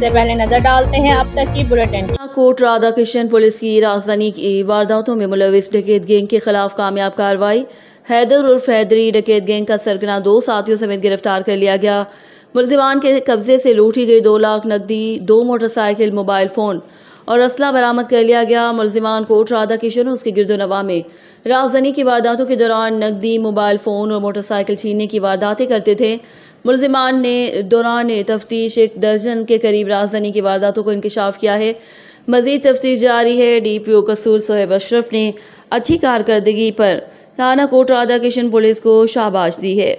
सबसे पहले नजर डालते हैं अब तक की बुलेटिन। कोट राधा कृष्ण पुलिस की राजधानी की वारदातों में मुलविस डकैत गैंग के खिलाफ कामयाब कार्रवाई। हैदर उर्फ हैदरी डकैत गैंग का सरगना 2 साथियों समेत गिरफ्तार कर लिया गया। मुलजिमान के कब्जे से लूटी गई 2 लाख नकदी, 2 मोटरसाइकिल, मोबाइल फोन और असला बरामद कर लिया गया। मुलजिमान कोट राधा कृष्ण और उसके गिरदोनवा में राजधानी की वारदातों के दौरान नकदी, मोबाइल फोन और मोटरसाइकिल छीनने की वारदातें करते थे। मुलजिमान ने दौरान तफ्तीश 1 दर्जन के करीब राजधानी की वारदातों को इंकशाफ किया है। मजीद तफ्तीश जारी है। DPO कसूर सोहेब अशरफ ने अच्छी कारकर्दगी पर थाना कोट राधा कृष्ण पुलिस को शाबाश दी है।